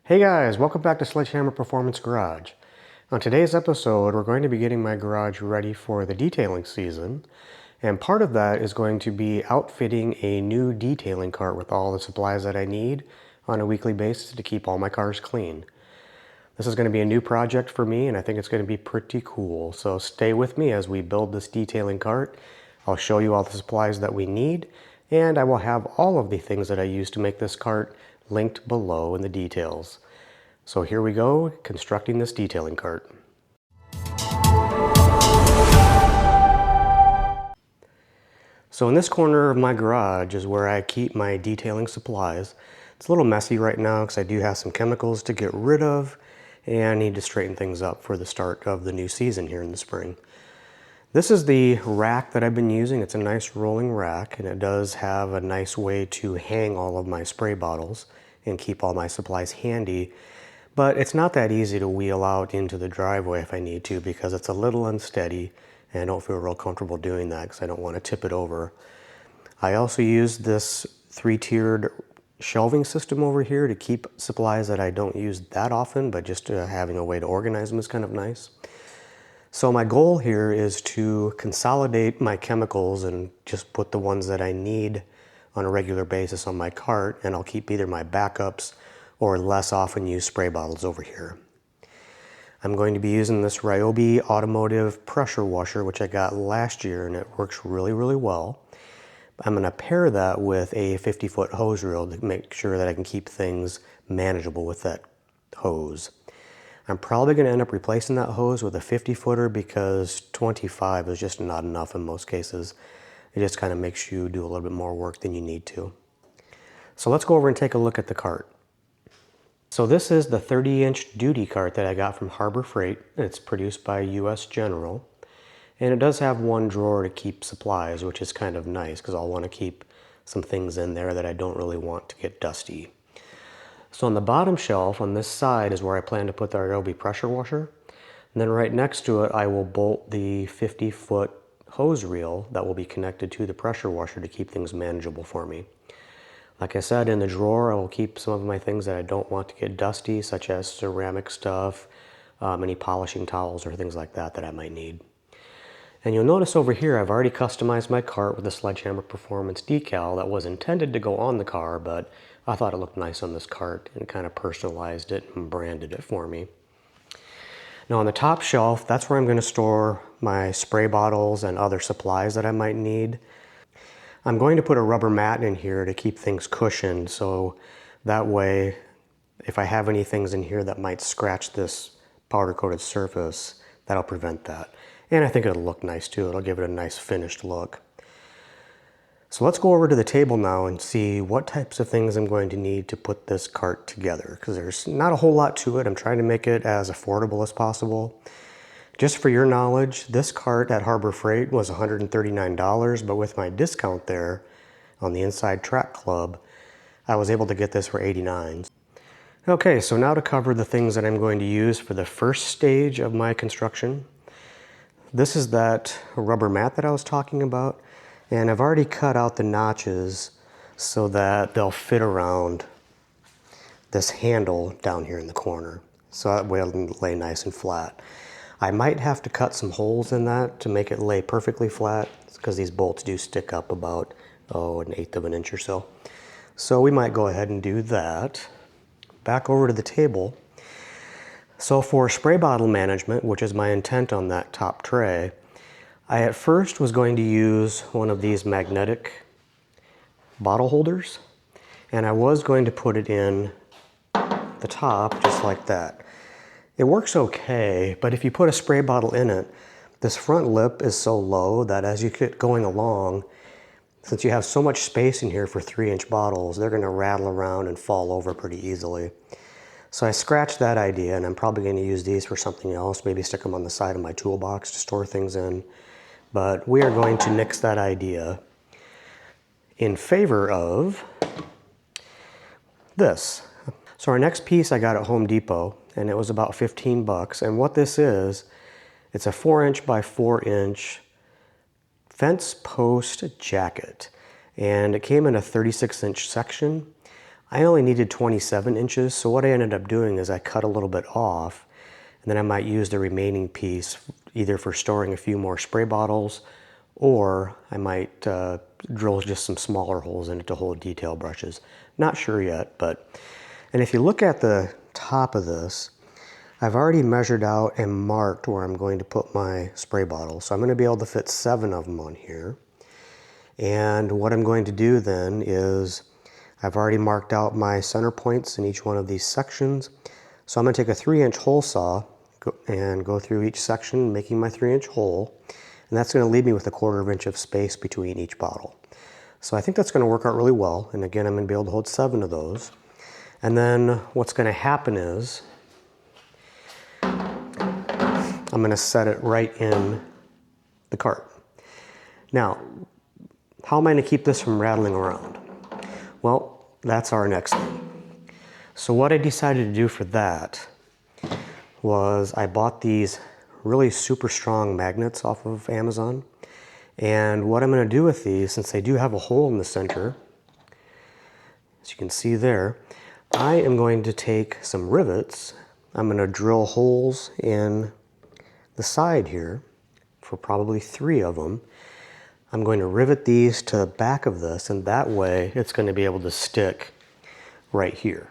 Hey guys, welcome back to Sledgehammer Performance Garage. On today's episode, we're going to be getting my garage ready for the detailing season, and part of that is going to be outfitting a new detailing cart with all the supplies that I need on a weekly basis to keep all my cars clean. This is going to be a new project for me, and I think it's going to be pretty cool, so stay with me as we build this detailing cart. I'll show you all the supplies that we need, and I will have all of the things that I use to make this cart linked below in the details. So here we go, constructing this detailing cart. So in this corner of my garage is where I keep my detailing supplies. It's a little messy right now because I do have some chemicals to get rid of, and I need to straighten things up for the start of the new season here in the spring. This is the rack that I've been using. It's a nice rolling rack, and it does have a nice way to hang all of my spray bottles and keep all my supplies handy. But it's not that easy to wheel out into the driveway if I need to, because it's a little unsteady and I don't feel real comfortable doing that because I don't want to tip it over. I also use this 3-tiered shelving system over here to keep supplies that I don't use that often, but just having a way to organize them is kind of nice. So my goal here is to consolidate my chemicals and just put the ones that I need on a regular basis on my cart, and I'll keep either my backups or less often used spray bottles over here. I'm going to be using this Ryobi automotive pressure washer, which I got last year, and it works really, really well. I'm going to pair that with a 50-foot hose reel to make sure that I can keep things manageable with that hose. I'm probably going to end up replacing that hose with a 50-footer because 25 is just not enough in most cases. It just kind of makes you do a little bit more work than you need to. So let's go over and take a look at the cart. So this is the 30-inch duty cart that I got from Harbor Freight. It's produced by US General. And it does have one drawer to keep supplies, which is kind of nice because I'll want to keep some things in there that I don't really want to get dusty. So on the bottom shelf on this side is where I plan to put the Ryobi pressure washer. And then right next to it, I will bolt the 50-foot hose reel that will be connected to the pressure washer to keep things manageable for me. Like I said, in the drawer, I will keep some of my things that I don't want to get dusty, such as ceramic stuff, any polishing towels or things like that that I might need. And you'll notice over here, I've already customized my cart with a Sledgehammer Performance decal that was intended to go on the car, but I thought it looked nice on this cart and kind of personalized it and branded it for me. Now on the top shelf, that's where I'm going to store my spray bottles and other supplies that I might need. I'm going to put a rubber mat in here to keep things cushioned, so that way if I have any things in here that might scratch this powder coated surface, that'll prevent that. And I think it'll look nice too. It'll give it a nice finished look. So let's go over to the table now and see what types of things I'm going to need to put this cart together, because there's not a whole lot to it. I'm trying to make it as affordable as possible. Just for your knowledge, this cart at Harbor Freight was $139, but with my discount there on the Inside Track Club, I was able to get this for $89. Okay, so now to cover the things that I'm going to use for the first stage of my construction. This is that rubber mat that I was talking about, and I've already cut out the notches so that they'll fit around this handle down here in the corner, so that way it'll lay nice and flat. I might have to cut some holes in that to make it lay perfectly flat, because these bolts do stick up about, 1/8 of an inch or so. So we might go ahead and do that. Back over to the table. So for spray bottle management, which is my intent on that top tray, I at first was going to use one of these magnetic bottle holders, and I was going to put it in the top just like that. It works okay, but if you put a spray bottle in it, this front lip is so low that as you get going along, since you have so much space in here for 3-inch bottles, they're going to rattle around and fall over pretty easily. So I scratched that idea, and I'm probably going to use these for something else, maybe stick them on the side of my toolbox to store things in. But we are going to nix that idea in favor of this. So our next piece I got at Home Depot, and it was about 15 bucks. And what this is, it's a 4-inch by 4-inch fence post jacket. And it came in a 36-inch section. I only needed 27 inches, so what I ended up doing is I cut a little bit off, and then I might use the remaining piece either for storing a few more spray bottles, or I might drill just some smaller holes in it to hold detail brushes. Not sure yet, and if you look at the top of this, I've already measured out and marked where I'm going to put my spray bottles. So I'm going to be able to fit 7 of them on here. And what I'm going to do then is I've already marked out my center points in each one of these sections. So I'm going to take a 3-inch hole saw and go through each section, making my 3-inch hole. And that's going to leave me with a 1/4 inch of space between each bottle. So I think that's going to work out really well. And again, I'm going to be able to hold 7 of those. And then what's going to happen is I'm going to set it right in the cart. Now, how am I going to keep this from rattling around? Well, that's our next thing. So what I decided to do for that was I bought these really super strong magnets off of Amazon. And what I'm going to do with these, since they do have a hole in the center, as you can see there, I am going to take some rivets. I'm going to drill holes in the side here for probably 3 of them. I'm going to rivet these to the back of this, and that way it's going to be able to stick right here.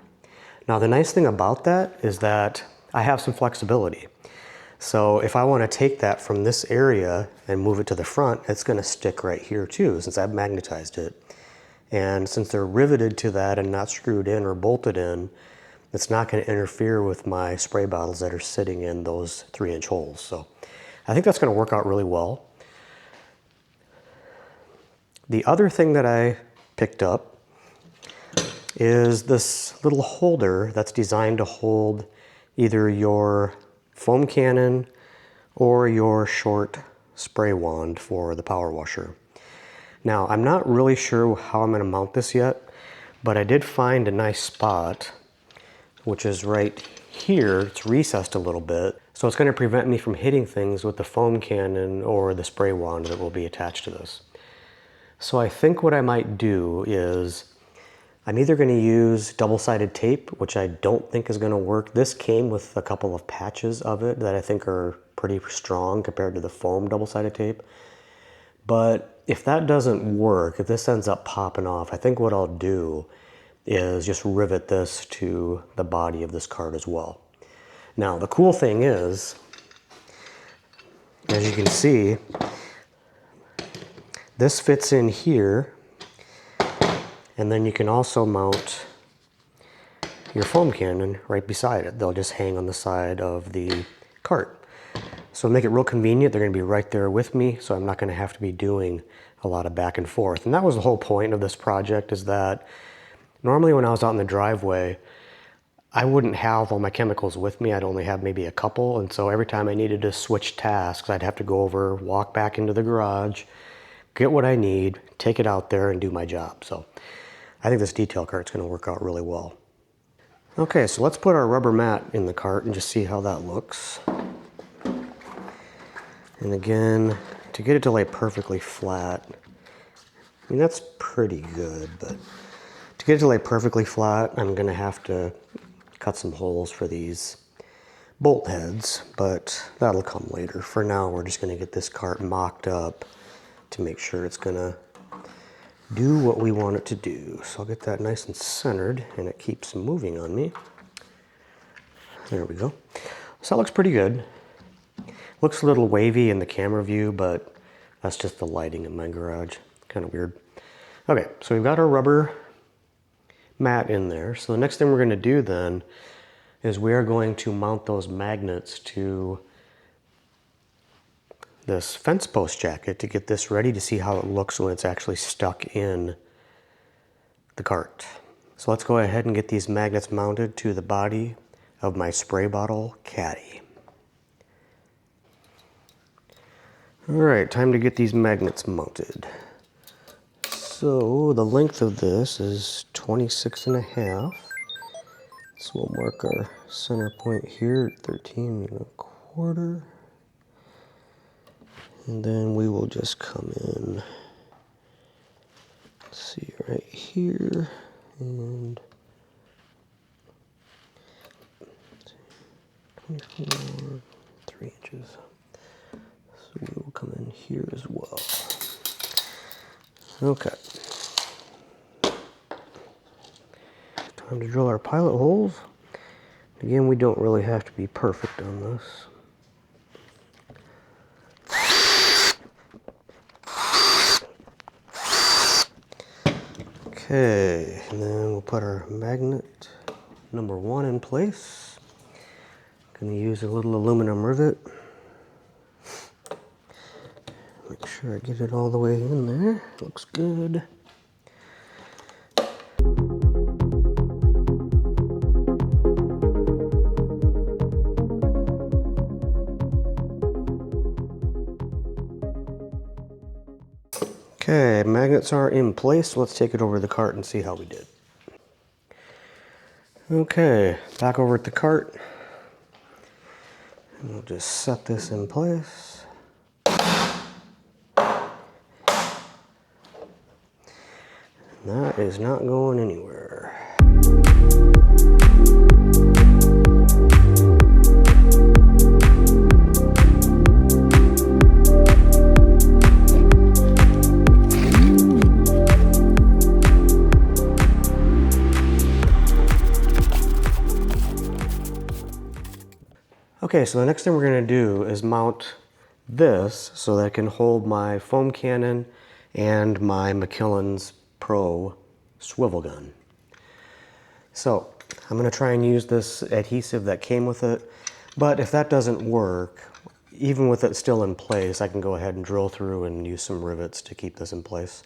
Now the nice thing about that is that I have some flexibility. So if I want to take that from this area and move it to the front, it's going to stick right here too, since I've magnetized it. And since they're riveted to that and not screwed in or bolted in, it's not going to interfere with my spray bottles that are sitting in those 3-inch holes. So I think that's going to work out really well. The other thing that I picked up is this little holder that's designed to hold either your foam cannon or your short spray wand for the power washer. Now, I'm not really sure how I'm going to mount this yet, but I did find a nice spot, which is right here. It's recessed a little bit, so it's going to prevent me from hitting things with the foam cannon or the spray wand that will be attached to this. So I think what I might do is I'm either going to use double-sided tape, which I don't think is going to work. This came with a couple of patches of it that I think are pretty strong compared to the foam double-sided tape. But if that doesn't work, if this ends up popping off, I think what I'll do is just rivet this to the body of this cart as well. Now, the cool thing is, as you can see, this fits in here, and then you can also mount your foam cannon right beside it. They'll just hang on the side of the cart. So to make it real convenient, they're going to be right there with me, so I'm not going to have to be doing a lot of back and forth. And that was the whole point of this project, is that normally when I was out in the driveway, I wouldn't have all my chemicals with me. I'd only have maybe a couple, and so every time I needed to switch tasks, I'd have to go over, walk back into the garage, get what I need, take it out there, and do my job. So I think this detail cart's going to work out really well. Okay, so let's put our rubber mat in the cart and just see how that looks. And again, to get it to lay perfectly flat, I mean, that's pretty good, but to get it to lay perfectly flat, I'm going to have to cut some holes for these bolt heads, but that'll come later. For now, we're just going to get this cart mocked up to make sure it's going to do what we want it to do. So I'll get that nice and centered, and it keeps moving on me. There we go. So that looks pretty good. Looks a little wavy in the camera view, but that's just the lighting in my garage. Kind of weird. Okay, so we've got our rubber mat in there. So the next thing we're going to do then is we are going to mount those magnets to this fence post jacket to get this ready to see how it looks when it's actually stuck in the cart. So let's go ahead and get these magnets mounted to the body of my spray bottle caddy. All right, time to get these magnets mounted. So the length of this is 26.5. So we'll mark our center point here at 13.25. And then we will just come in, let's see, right here, and 24, 3 inches. So we will come in here as well. Okay. Time to drill our pilot holes. Again, we don't really have to be perfect on this. Okay, and then we'll put our magnet number 1 in place. Gonna use a little aluminum rivet. Make sure I get it all the way in there. Looks good. Okay, magnets are in place. Let's take it over to the cart and see how we did. Okay, back over at the cart. And we'll just set this in place. And that is not going anywhere. Okay, so the next thing we're going to do is mount this so that I can hold my foam cannon and my McKillans Pro swivel gun. So I'm going to try and use this adhesive that came with it, but if that doesn't work, even with it still in place, I can go ahead and drill through and use some rivets to keep this in place.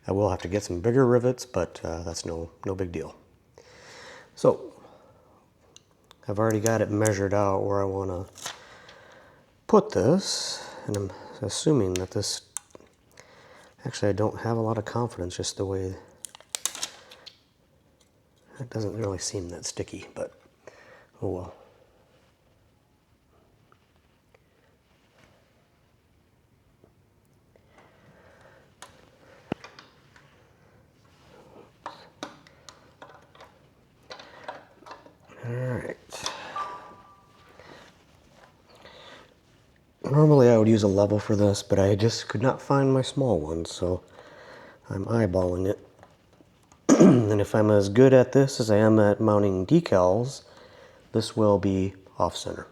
I will have to get some bigger rivets, but that's no big deal. So I've already got it measured out where I want to put this, and I'm assuming that this, actually I don't have a lot of confidence just the way, it doesn't really seem that sticky, but oh well. Alright. Normally I would use a level for this, but I just could not find my small one, so I'm eyeballing it. And if I'm as good at this as I am at mounting decals, this will be off center.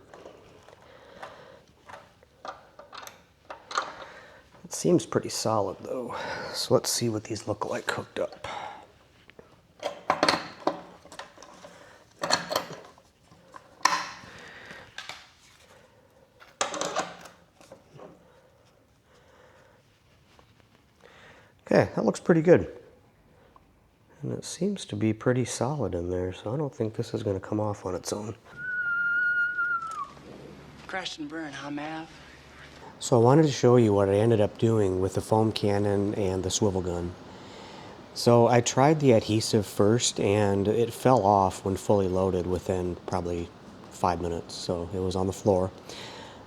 It seems pretty solid though, so let's see what these look like hooked up. Okay, that looks pretty good. And it seems to be pretty solid in there, so I don't think this is going to come off on its own. Crash and burn, huh, Mav? So I wanted to show you what I ended up doing with the foam cannon and the swivel gun. So I tried the adhesive first, and it fell off when fully loaded within probably 5 minutes, so it was on the floor.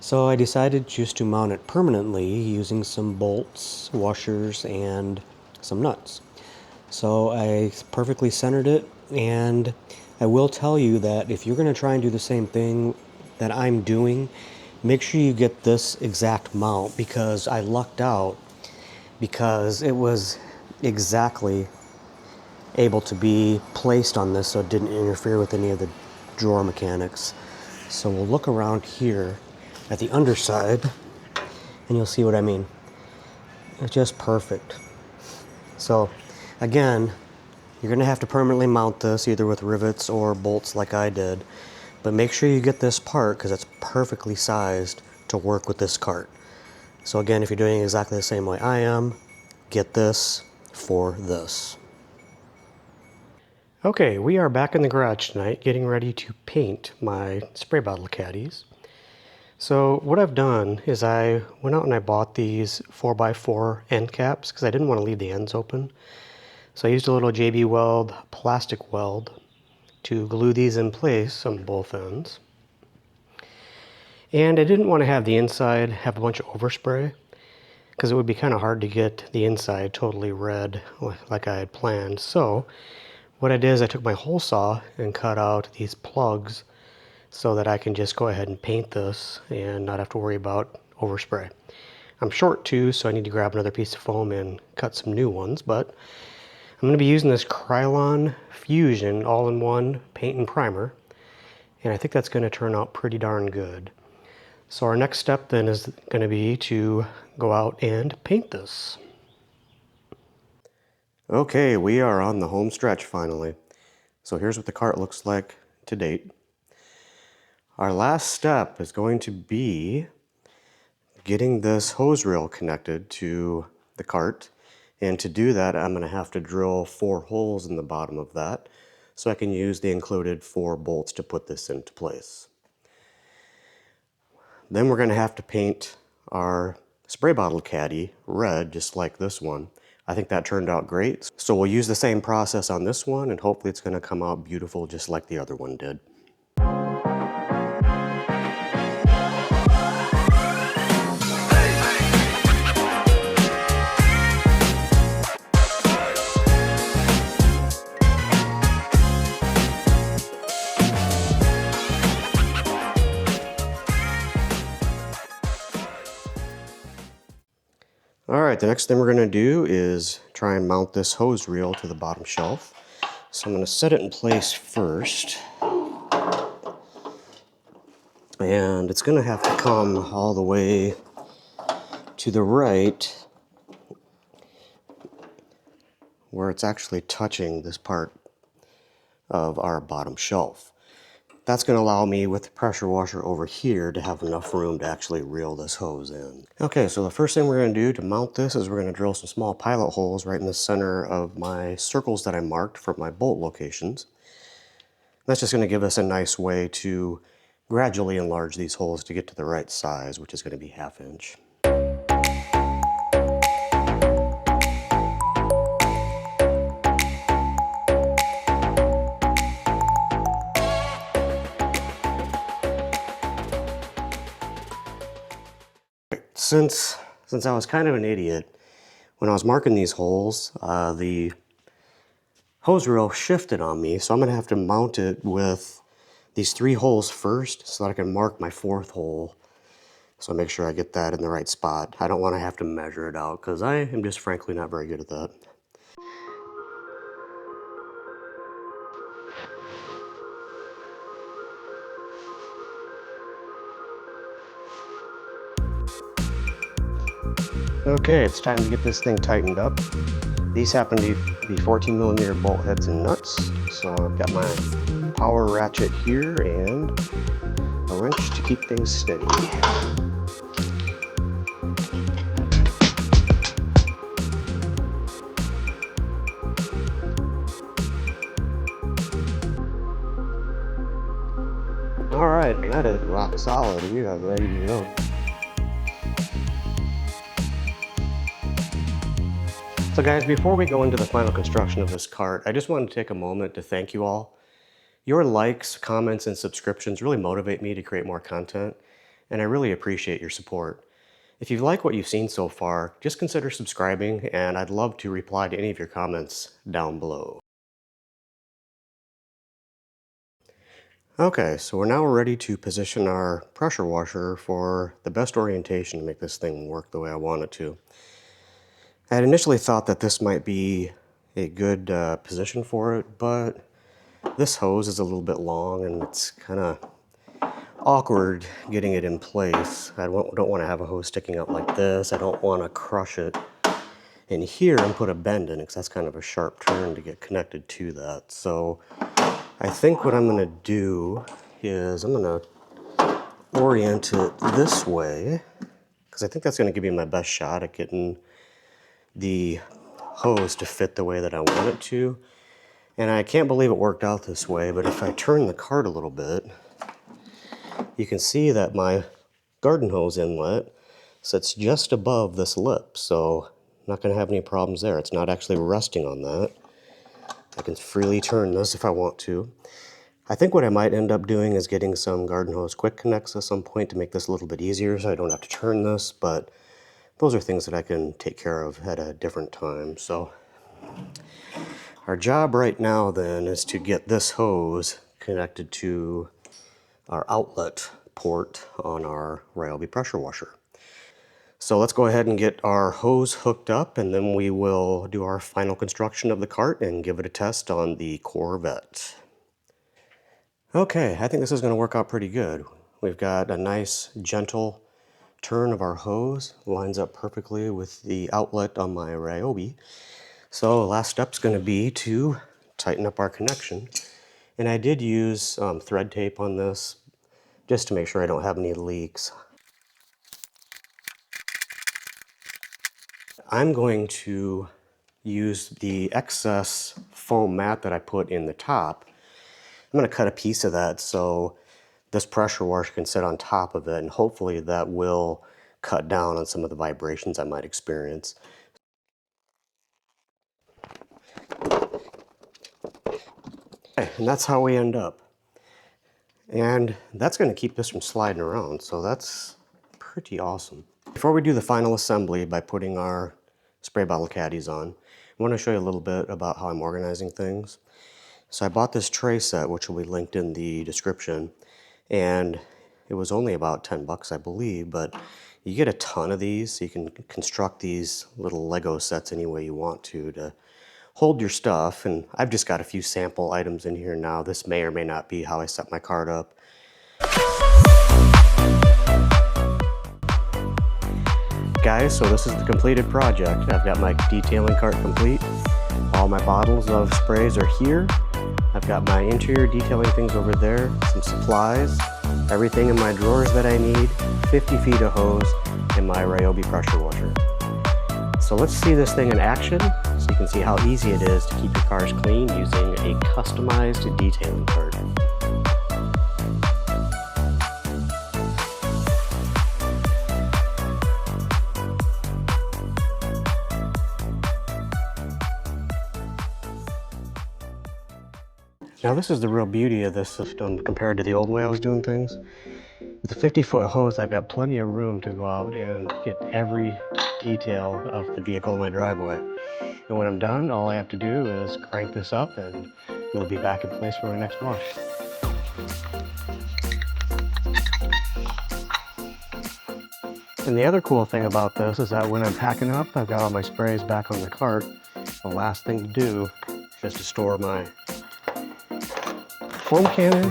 So I decided just to mount it permanently using some bolts, washers, and some nuts. So I perfectly centered it, and I will tell you that if you're going to try and do the same thing that I'm doing, make sure you get this exact mount, because I lucked out because it was exactly able to be placed on this so it didn't interfere with any of the drawer mechanics. So we'll look around here at the underside and you'll see what I mean. It's just perfect. So again, you're going to have to permanently mount this either with rivets or bolts like I did, but make sure you get this part because it's perfectly sized to work with this cart. So again, if you're doing exactly the same way I am, get this for this. Okay, we are back in the garage tonight getting ready to paint my spray bottle caddies. So what I've done is I went out and I bought these 4x4 end caps because I didn't want to leave the ends open. So I used a little JB Weld plastic weld to glue these in place on both ends. And I didn't want to have the inside have a bunch of overspray because it would be kind of hard to get the inside totally red like I had planned. So what I did is I took my hole saw and cut out these plugs so that I can just go ahead and paint this and not have to worry about overspray. I'm short too, so I need to grab another piece of foam and cut some new ones, but I'm going to be using this Krylon Fusion all-in-one paint and primer, and I think that's going to turn out pretty darn good. So our next step then is going to be to go out and paint this. Okay, we are on the home stretch finally. So here's what the cart looks like to date. Our last step is going to be getting this hose reel connected to the cart. And to do that, I'm going to have to drill 4 holes in the bottom of that so I can use the included 4 bolts to put this into place. Then we're going to have to paint our spray bottle caddy red, just like this one. I think that turned out great. So we'll use the same process on this one, and hopefully it's going to come out beautiful just like the other one did. Alright, the next thing we're going to do is try and mount this hose reel to the bottom shelf. So I'm going to set it in place first. And it's going to have to come all the way to the right where it's actually touching this part of our bottom shelf. That's going to allow me with the pressure washer over here to have enough room to actually reel this hose in. Okay, so the first thing we're going to do to mount this is we're going to drill some small pilot holes right in the center of my circles that I marked for my bolt locations. That's just going to give us a nice way to gradually enlarge these holes to get to the right size, which is going to be 1/2 inch. Since I was kind of an idiot, when I was marking these holes, the hose reel shifted on me, so I'm going to have to mount it with these 3 holes first so that I can mark my 4th hole. So make sure I get that in the right spot. I don't want to have to measure it out because I am just frankly not very good at that. Okay, it's time to get this thing tightened up. These happen to be 14mm bolt heads and nuts. So I've got my power ratchet here and a wrench to keep things steady. Alright, that is rock solid. We are ready to go. So guys, before we go into the final construction of this cart, I just wanted to take a moment to thank you all. Your likes, comments, and subscriptions really motivate me to create more content, and I really appreciate your support. If you like what you've seen so far, just consider subscribing, and I'd love to reply to any of your comments down below. Okay, so we're now ready to position our pressure washer for the best orientation to make this thing work the way I want it to. I had initially thought that this might be a good position for it, but this hose is a little bit long and it's kind of awkward getting it in place. I don't want to have a hose sticking out like this. I don't want to crush it in here and put a bend in it because that's kind of a sharp turn to get connected to that. So I think what I'm going to do is I'm going to orient it this way because I think that's going to give me my best shot at getting the hose to fit the way that I want it to. And I can't believe it worked out this way, but if I turn the cart a little bit, you can see that my garden hose inlet sits just above this lip, so I'm not going to have any problems there. It's not actually resting on that. I can freely turn this if I want to. I think what I might end up doing is getting some garden hose quick connects at some point to make this a little bit easier so I don't have to turn this, but those are things that I can take care of at a different time. So our job right now then is to get this hose connected to our outlet port on our Ryobi pressure washer. So let's go ahead and get our hose hooked up, and then we will do our final construction of the cart and give it a test on the Corvette. Okay, I think this is going to work out pretty good. We've got a nice gentle turn of our hose, lines up perfectly with the outlet on my Ryobi. So the last step's going to be to tighten up our connection. And I did use thread tape on this just to make sure I don't have any leaks. I'm going to use the excess foam mat that I put in the top. I'm going to cut a piece of that so this pressure washer can sit on top of it, and hopefully that will cut down on some of the vibrations I might experience. Okay, and that's how we end up. And that's going to keep this from sliding around, so that's pretty awesome. Before we do the final assembly by putting our spray bottle caddies on, I want to show you a little bit about how I'm organizing things. So I bought this tray set, which will be linked in the description, and it was only about 10 bucks, I believe, but you get a ton of these, so you can construct these little Lego sets any way you want to hold your stuff. And I've just got a few sample items in here now. This may or may not be how I set my cart up. Guys, so this is the completed project. I've got my detailing cart complete. All my bottles of sprays are here. I've got my interior detailing things over there, some supplies, everything in my drawers that I need, 50 feet of hose, and my Ryobi pressure washer. So let's see this thing in action so you can see how easy it is to keep your cars clean using a customized detailing cart. Now this is the real beauty of this system compared to the old way I was doing things. With the 50-foot hose, I've got plenty of room to go out and get every detail of the vehicle in my driveway. And when I'm done, all I have to do is crank this up and it'll be back in place for my next wash. And the other cool thing about this is that when I'm packing up, I've got all my sprays back on the cart. The last thing to do is just to store my foam cannon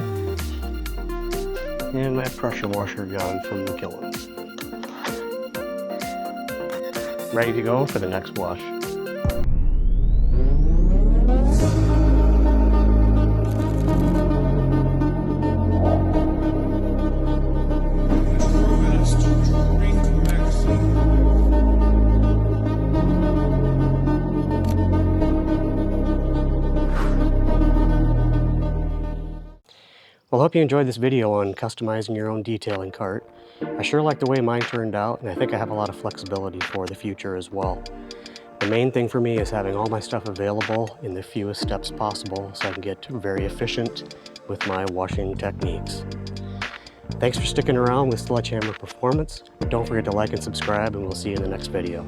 and my pressure washer gun from McKillans. Ready to go for the next wash. Well, I hope you enjoyed this video on customizing your own detailing cart. I sure like the way mine turned out, and I think I have a lot of flexibility for the future as well. The main thing for me is having all my stuff available in the fewest steps possible so I can get very efficient with my washing techniques. Thanks for sticking around with Sledgehammer Performance. Don't forget to like and subscribe, and we'll see you in the next video.